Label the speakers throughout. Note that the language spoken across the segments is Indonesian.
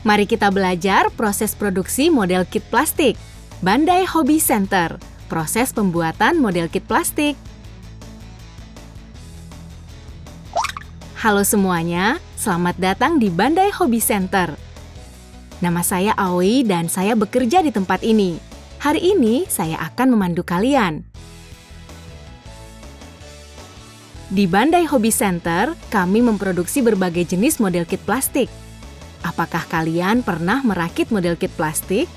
Speaker 1: Mari kita belajar proses produksi model kit plastik. Bandai Hobby Center, proses pembuatan model kit plastik. Halo semuanya, selamat datang di Bandai Hobby Center. Nama saya Aoi dan saya bekerja di tempat ini. Hari ini saya akan memandu kalian. Di Bandai Hobby Center, kami memproduksi berbagai jenis model kit plastik. Apakah kalian pernah merakit model kit plastik?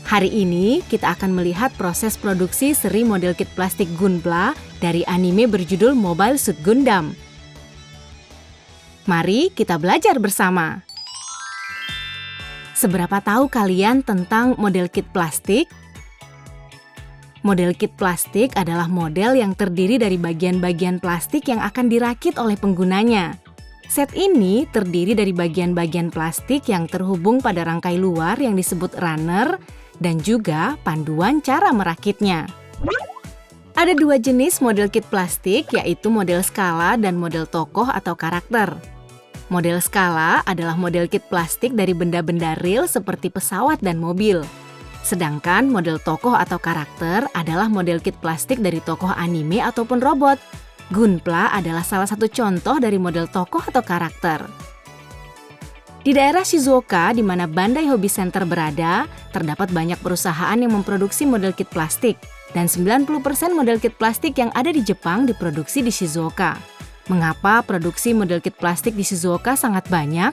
Speaker 1: Hari ini kita akan melihat proses produksi seri model kit plastik Gunpla dari anime berjudul Mobile Suit Gundam. Mari kita belajar bersama. Seberapa tahu kalian tentang model kit plastik? Model kit plastik adalah model yang terdiri dari bagian-bagian plastik yang akan dirakit oleh penggunanya. Set ini terdiri dari bagian-bagian plastik yang terhubung pada rangkai luar yang disebut runner dan juga panduan cara merakitnya. Ada dua jenis model kit plastik, yaitu model skala dan model tokoh atau karakter. Model skala adalah model kit plastik dari benda-benda real seperti pesawat dan mobil. Sedangkan model tokoh atau karakter adalah model kit plastik dari tokoh anime ataupun robot. Gunpla adalah salah satu contoh dari model tokoh atau karakter. Di daerah Shizuoka, di mana Bandai Hobby Center berada, terdapat banyak perusahaan yang memproduksi model kit plastik, dan 90% model kit plastik yang ada di Jepang diproduksi di Shizuoka. Mengapa produksi model kit plastik di Shizuoka sangat banyak?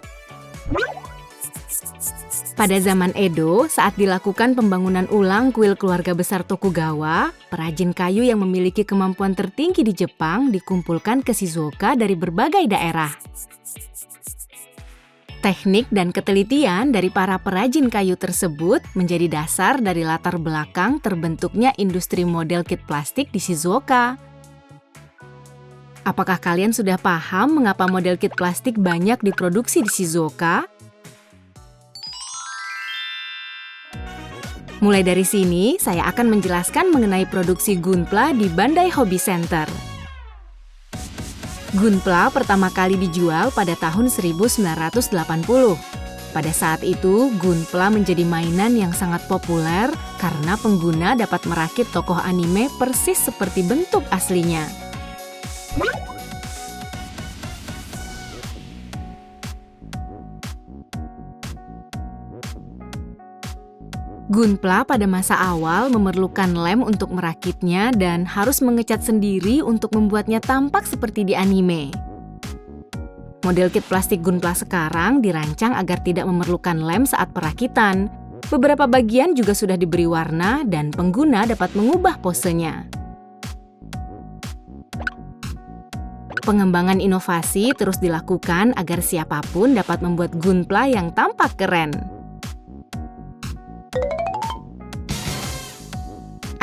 Speaker 1: Pada zaman Edo, saat dilakukan pembangunan ulang kuil keluarga besar Tokugawa, perajin kayu yang memiliki kemampuan tertinggi di Jepang dikumpulkan ke Shizuoka dari berbagai daerah. Teknik dan ketelitian dari para perajin kayu tersebut menjadi dasar dari latar belakang terbentuknya industri model kit plastik di Shizuoka. Apakah kalian sudah paham mengapa model kit plastik banyak diproduksi di Shizuoka? Mulai dari sini, saya akan menjelaskan mengenai produksi Gunpla di Bandai Hobby Center. Gunpla pertama kali dijual pada tahun 1980. Pada saat itu, Gunpla menjadi mainan yang sangat populer karena pengguna dapat merakit tokoh anime persis seperti bentuk aslinya. Gunpla pada masa awal memerlukan lem untuk merakitnya dan harus mengecat sendiri untuk membuatnya tampak seperti di anime. Model kit plastik Gunpla sekarang dirancang agar tidak memerlukan lem saat perakitan. Beberapa bagian juga sudah diberi warna dan pengguna dapat mengubah posenya. Pengembangan inovasi terus dilakukan agar siapapun dapat membuat Gunpla yang tampak keren.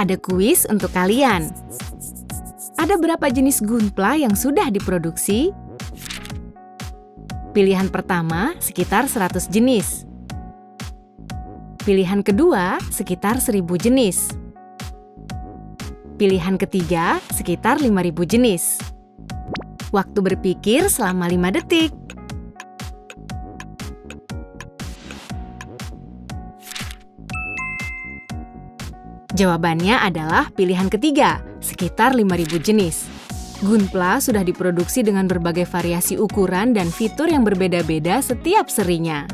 Speaker 1: Ada kuis untuk kalian. Ada berapa jenis Gunpla yang sudah diproduksi? Pilihan pertama sekitar 100 jenis. Pilihan kedua sekitar 1000 jenis. Pilihan ketiga sekitar 5000 jenis. Waktu berpikir selama 5 detik. Jawabannya adalah pilihan ketiga, sekitar 5000 jenis. Gunpla sudah diproduksi dengan berbagai variasi ukuran dan fitur yang berbeda-beda setiap serinya.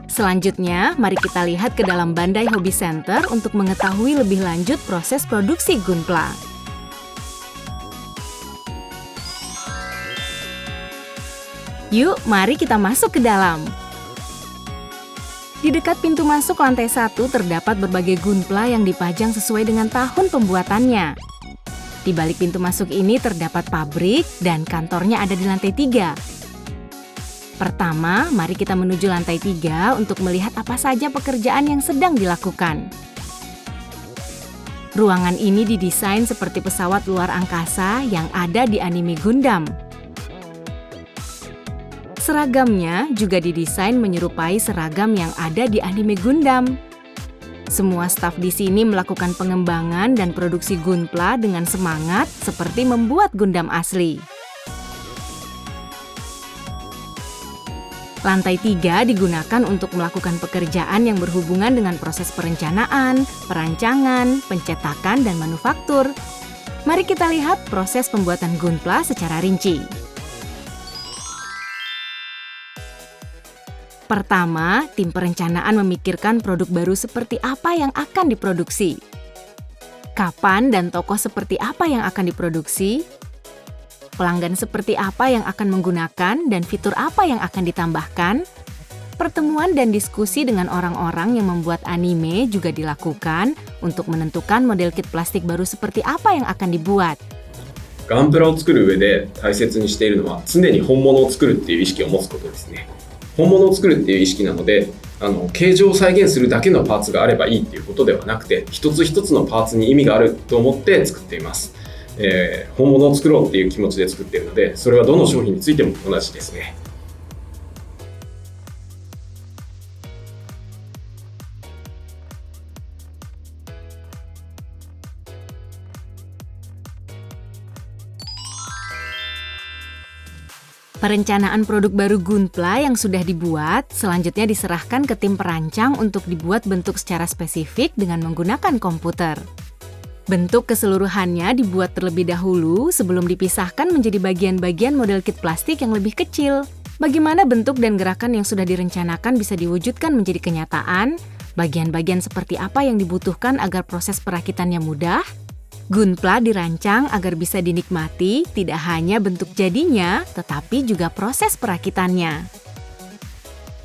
Speaker 1: Selanjutnya, mari kita lihat ke dalam Bandai Hobby Center untuk mengetahui lebih lanjut proses produksi Gunpla. Yuk, mari kita masuk ke dalam. Di dekat pintu masuk lantai 1 terdapat berbagai Gunpla yang dipajang sesuai dengan tahun pembuatannya. Di balik pintu masuk ini terdapat pabrik dan kantornya ada di lantai 3. Pertama, mari kita menuju lantai 3 untuk melihat apa saja pekerjaan yang sedang dilakukan. Ruangan ini didesain seperti pesawat luar angkasa yang ada di anime Gundam. Seragamnya juga didesain menyerupai seragam yang ada di anime Gundam. Semua staf di sini melakukan pengembangan dan produksi Gunpla dengan semangat seperti membuat Gundam asli. Lantai 3 digunakan untuk melakukan pekerjaan yang berhubungan dengan proses perencanaan, perancangan, pencetakan, dan manufaktur. Mari kita lihat proses pembuatan Gunpla secara rinci. Pertama, tim perencanaan memikirkan produk baru seperti apa yang akan diproduksi. Kapan dan tokoh seperti apa yang akan diproduksi, pelanggan seperti apa yang akan menggunakan dan fitur apa yang akan ditambahkan. Pertemuan dan diskusi dengan orang-orang yang membuat anime juga dilakukan untuk menentukan model kit plastik baru seperti apa yang akan dibuat.
Speaker 2: ガンプラを作る上で大切にしているのは常に本物を作るっていう意識を持つことですね。本物を作るっていう意識なので、形状を再現するだけのパーツがあればいいっていうことではなくて、一つ一つのパーツに意味があると思って作っています。本物を作ろうっていう気持ちで作っているので、それはどの商品についても同じですね。
Speaker 1: Perencanaan produk baru Gunpla yang sudah dibuat selanjutnya diserahkan ke tim perancang untuk dibuat bentuk secara spesifik dengan menggunakan komputer. Bentuk keseluruhannya dibuat terlebih dahulu sebelum dipisahkan menjadi bagian-bagian model kit plastik yang lebih kecil. Bagaimana bentuk dan gerakan yang sudah direncanakan bisa diwujudkan menjadi kenyataan? Bagian-bagian seperti apa yang dibutuhkan agar proses perakitannya mudah? Gunpla dirancang agar bisa dinikmati tidak hanya bentuk jadinya, tetapi juga proses perakitannya.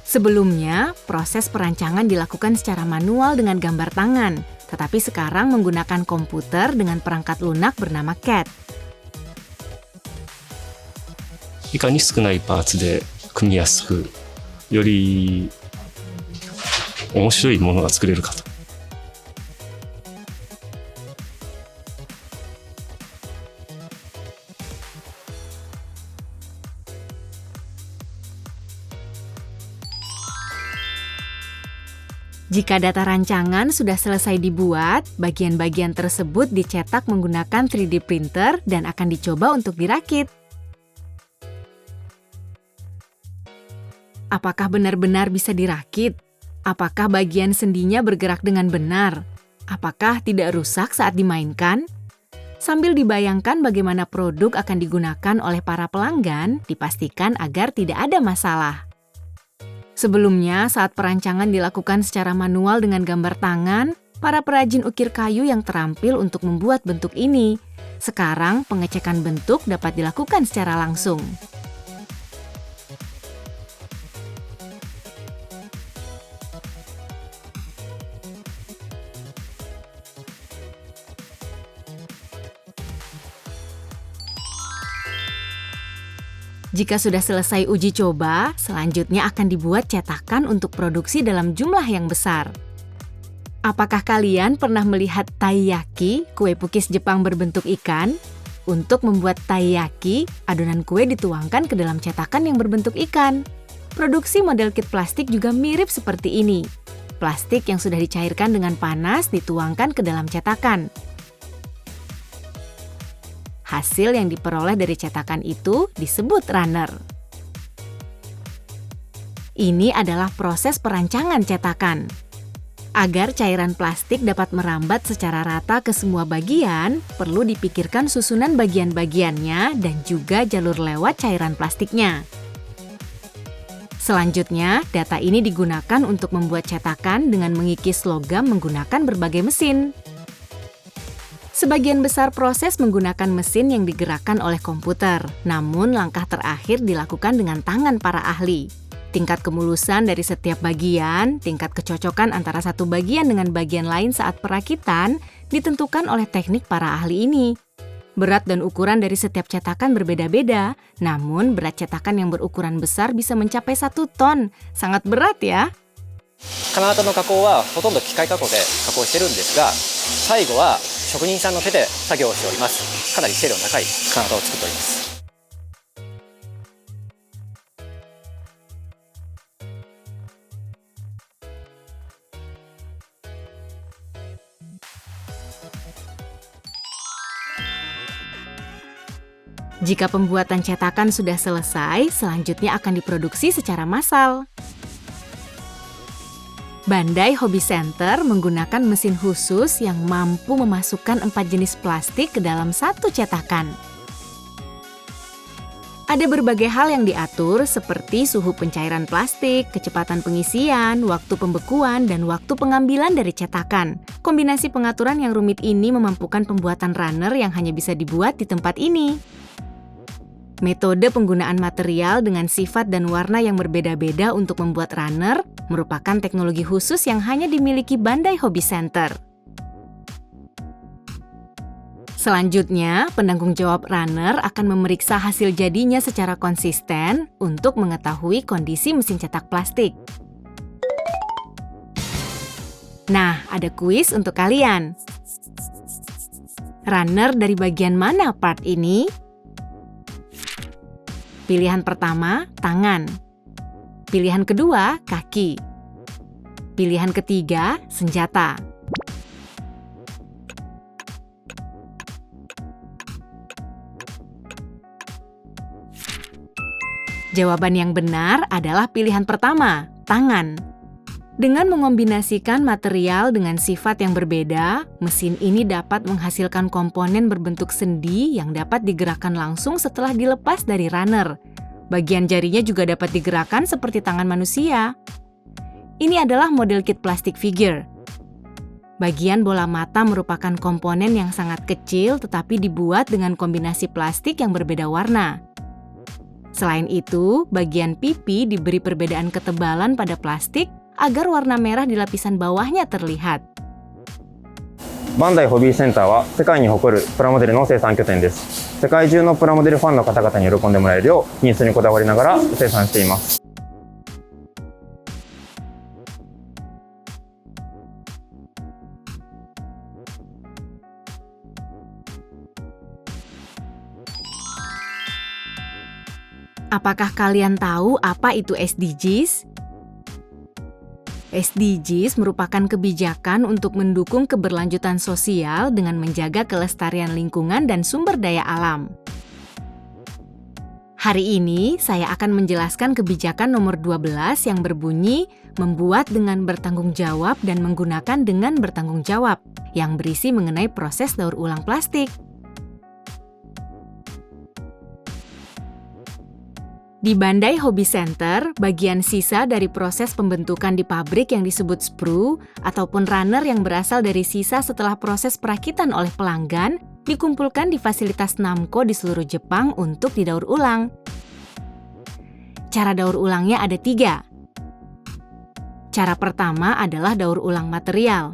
Speaker 1: Sebelumnya, proses perancangan dilakukan secara manual dengan gambar tangan, tetapi sekarang menggunakan komputer dengan perangkat lunak bernama CAD.
Speaker 3: いかに少ないパーツで組みやすく、より面白いものが作れるかと。
Speaker 1: Jika data rancangan sudah selesai dibuat, bagian-bagian tersebut dicetak menggunakan 3D printer dan akan dicoba untuk dirakit. Apakah benar-benar bisa dirakit? Apakah bagian sendinya bergerak dengan benar? Apakah tidak rusak saat dimainkan? Sambil dibayangkan bagaimana produk akan digunakan oleh para pelanggan, dipastikan agar tidak ada masalah. Sebelumnya, saat perancangan dilakukan secara manual dengan gambar tangan, para perajin ukir kayu yang terampil untuk membuat bentuk ini. Sekarang, pengecekan bentuk dapat dilakukan secara langsung. Jika sudah selesai uji coba, selanjutnya akan dibuat cetakan untuk produksi dalam jumlah yang besar. Apakah kalian pernah melihat taiyaki, kue pukis Jepang berbentuk ikan? Untuk membuat taiyaki, adonan kue dituangkan ke dalam cetakan yang berbentuk ikan. Produksi model kit plastik juga mirip seperti ini. Plastik yang sudah dicairkan dengan panas dituangkan ke dalam cetakan. Hasil yang diperoleh dari cetakan itu disebut runner. Ini adalah proses perancangan cetakan. Agar cairan plastik dapat merambat secara rata ke semua bagian, perlu dipikirkan susunan bagian-bagiannya dan juga jalur lewat cairan plastiknya. Selanjutnya, data ini digunakan untuk membuat cetakan dengan mengikis logam menggunakan berbagai mesin. Sebagian besar proses menggunakan mesin yang digerakkan oleh komputer, namun langkah terakhir dilakukan dengan tangan para ahli. Tingkat kemulusan dari setiap bagian, tingkat kecocokan antara satu bagian dengan bagian lain saat perakitan ditentukan oleh teknik para ahli ini. Berat dan ukuran dari setiap cetakan berbeda-beda, namun berat cetakan yang berukuran besar bisa mencapai 1 ton. Sangat berat ya.
Speaker 4: 金型の加工はほとんど機械加工で加工してるんですが、最後は職人さんの手で作業をしております。かなり精度の高い金型を作っております。
Speaker 1: Jika pembuatan cetakan sudah selesai, selanjutnya akan diproduksi secara massal. Bandai Hobby Center menggunakan mesin khusus yang mampu memasukkan 4 jenis plastik ke dalam satu cetakan. Ada berbagai hal yang diatur seperti suhu pencairan plastik, kecepatan pengisian, waktu pembekuan, dan waktu pengambilan dari cetakan. Kombinasi pengaturan yang rumit ini memampukan pembuatan runner yang hanya bisa dibuat di tempat ini. Metode penggunaan material dengan sifat dan warna yang berbeda-beda untuk membuat runner merupakan teknologi khusus yang hanya dimiliki Bandai Hobby Center. Selanjutnya, penanggung jawab runner akan memeriksa hasil jadinya secara konsisten untuk mengetahui kondisi mesin cetak plastik. Nah, ada kuis untuk kalian. Runner dari bagian mana part ini? Pilihan pertama, tangan. Pilihan kedua, kaki. Pilihan ketiga, senjata. Jawaban yang benar adalah pilihan pertama, tangan. Dengan mengombinasikan material dengan sifat yang berbeda, mesin ini dapat menghasilkan komponen berbentuk sendi yang dapat digerakkan langsung setelah dilepas dari runner. Bagian jarinya juga dapat digerakkan seperti tangan manusia. Ini adalah model kit plastik figure. Bagian bola mata merupakan komponen yang sangat kecil tetapi dibuat dengan kombinasi plastik yang berbeda warna. Selain itu, bagian pipi diberi perbedaan ketebalan pada plastik agar warna merah di lapisan bawahnya terlihat.
Speaker 5: バンダイホビーセンターは世界に誇るプラモデルの生産拠点です。世界中のプラモデルファンの方々に喜んでもらえるよう品質にこだわりながら生産しています。
Speaker 1: Apakah kalian tahu apa itu SDGs? SDGs merupakan kebijakan untuk mendukung keberlanjutan sosial dengan menjaga kelestarian lingkungan dan sumber daya alam. Hari ini, saya akan menjelaskan kebijakan nomor 12 yang berbunyi membuat dengan bertanggung jawab dan menggunakan dengan bertanggung jawab, yang berisi mengenai proses daur ulang plastik. Di Bandai Hobby Center, bagian sisa dari proses pembentukan di pabrik yang disebut sprue ataupun runner yang berasal dari sisa setelah proses perakitan oleh pelanggan dikumpulkan di fasilitas Namco di seluruh Jepang untuk didaur ulang. Cara daur ulangnya ada 3. Cara pertama adalah daur ulang material.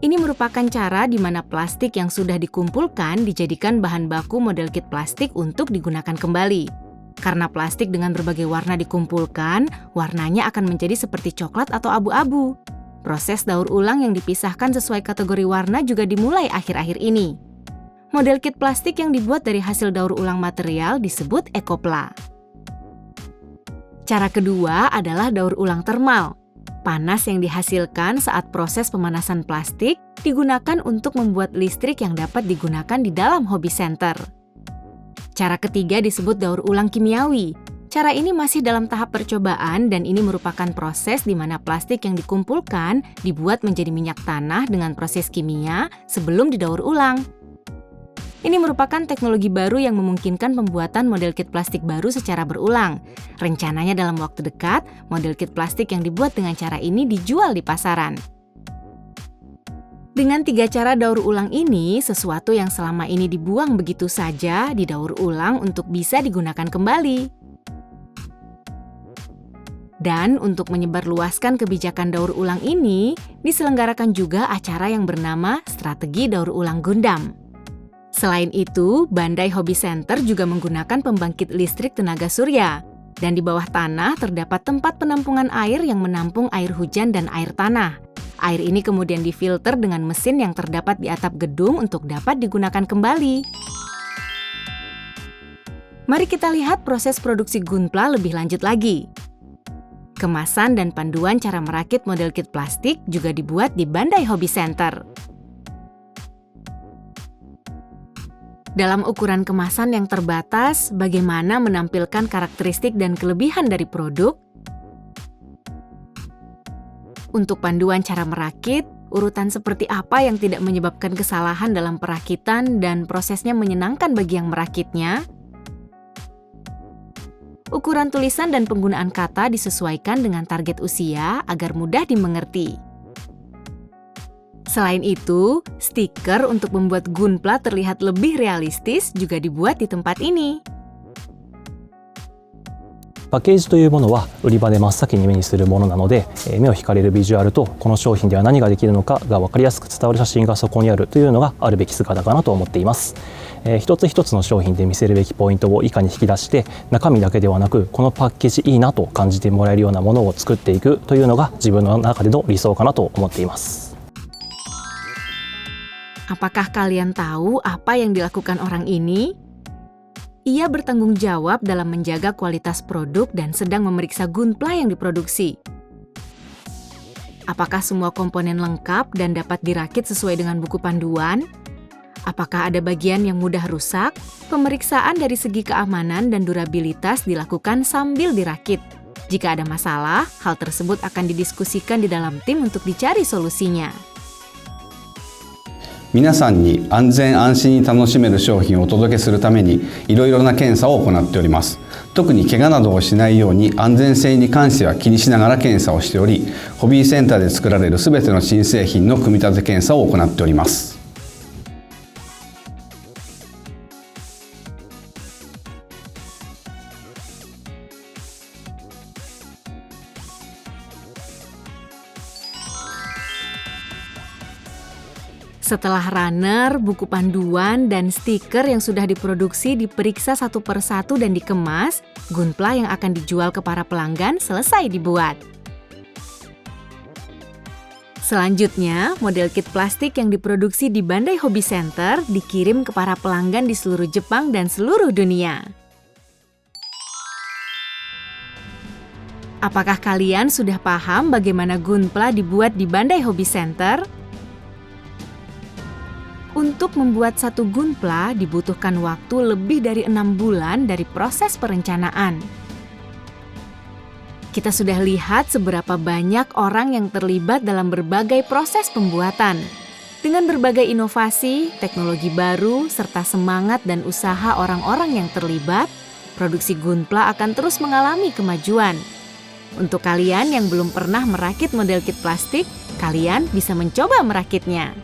Speaker 1: Ini merupakan cara di mana plastik yang sudah dikumpulkan dijadikan bahan baku model kit plastik untuk digunakan kembali. Karena plastik dengan berbagai warna dikumpulkan, warnanya akan menjadi seperti coklat atau abu-abu. Proses daur ulang yang dipisahkan sesuai kategori warna juga dimulai akhir-akhir ini. Model kit plastik yang dibuat dari hasil daur ulang material disebut Ecopla. Cara kedua adalah daur ulang termal. Panas yang dihasilkan saat proses pemanasan plastik digunakan untuk membuat listrik yang dapat digunakan di dalam hobby center. Cara ketiga disebut daur ulang kimiawi. Cara ini masih dalam tahap percobaan dan ini merupakan proses di mana plastik yang dikumpulkan dibuat menjadi minyak tanah dengan proses kimia sebelum didaur ulang. Ini merupakan teknologi baru yang memungkinkan pembuatan model kit plastik baru secara berulang. Rencananya dalam waktu dekat, model kit plastik yang dibuat dengan cara ini dijual di pasaran. Dengan 3 cara daur ulang ini, sesuatu yang selama ini dibuang begitu saja didaur ulang untuk bisa digunakan kembali. Dan untuk menyebarluaskan kebijakan daur ulang ini, diselenggarakan juga acara yang bernama Strategi Daur Ulang Gundam. Selain itu, Bandai Hobby Center juga menggunakan pembangkit listrik tenaga surya. Dan di bawah tanah terdapat tempat penampungan air yang menampung air hujan dan air tanah. Air ini kemudian difilter dengan mesin yang terdapat di atap gedung untuk dapat digunakan kembali. Mari kita lihat proses produksi Gunpla lebih lanjut lagi. Kemasan dan panduan cara merakit model kit plastik juga dibuat di Bandai Hobby Center. Dalam ukuran kemasan yang terbatas, bagaimana menampilkan karakteristik dan kelebihan dari produk? Untuk panduan cara merakit, urutan seperti apa yang tidak menyebabkan kesalahan dalam perakitan dan prosesnya menyenangkan bagi yang merakitnya? Ukuran tulisan dan penggunaan kata disesuaikan dengan target usia agar mudah dimengerti. Selain itu, stiker untuk membuat Gunpla terlihat lebih realistis juga dibuat di tempat ini.
Speaker 6: パッケージというものは売り場で真っ先に目にするものなので、目を惹かれるビジュアルとこの商品では何ができるのかが分かりやすく伝わる写真がそこにあるというのがあるべき姿かなと思っています。一つ一つの商品で見せるべきポイントをいかに引き出して中身だけではなくこのパッケージいいなと感じてもらえるようなものを作っていくというのが自分の中での理想かなと思っています。
Speaker 1: Apakah kalian tahu apa yang dilakukan orang ini? Ia bertanggung jawab dalam menjaga kualitas produk dan sedang memeriksa Gunpla yang diproduksi. Apakah semua komponen lengkap dan dapat dirakit sesuai dengan buku panduan? Apakah ada bagian yang mudah rusak? Pemeriksaan dari segi keamanan dan durabilitas dilakukan sambil dirakit. Jika ada masalah, hal tersebut akan didiskusikan di dalam tim untuk dicari solusinya.
Speaker 7: 皆さんに安全安心に楽しめる商品をお届けするためにいろいろな検査を行っております。特に怪我などをしないように安全性に関しては気にしながら検査をしており、ホビーセンターで作られるすべての新製品の組み立て検査を行っております。
Speaker 1: Setelah runner, buku panduan, dan stiker yang sudah diproduksi diperiksa satu persatu dan dikemas, Gunpla yang akan dijual ke para pelanggan selesai dibuat. Selanjutnya, model kit plastik yang diproduksi di Bandai Hobby Center dikirim ke para pelanggan di seluruh Jepang dan seluruh dunia. Apakah kalian sudah paham bagaimana Gunpla dibuat di Bandai Hobby Center? Untuk membuat satu Gunpla dibutuhkan waktu lebih dari 6 bulan dari proses perencanaan. Kita sudah lihat seberapa banyak orang yang terlibat dalam berbagai proses pembuatan. Dengan berbagai inovasi, teknologi baru, serta semangat dan usaha orang-orang yang terlibat, produksi Gunpla akan terus mengalami kemajuan. Untuk kalian yang belum pernah merakit model kit plastik, kalian bisa mencoba merakitnya.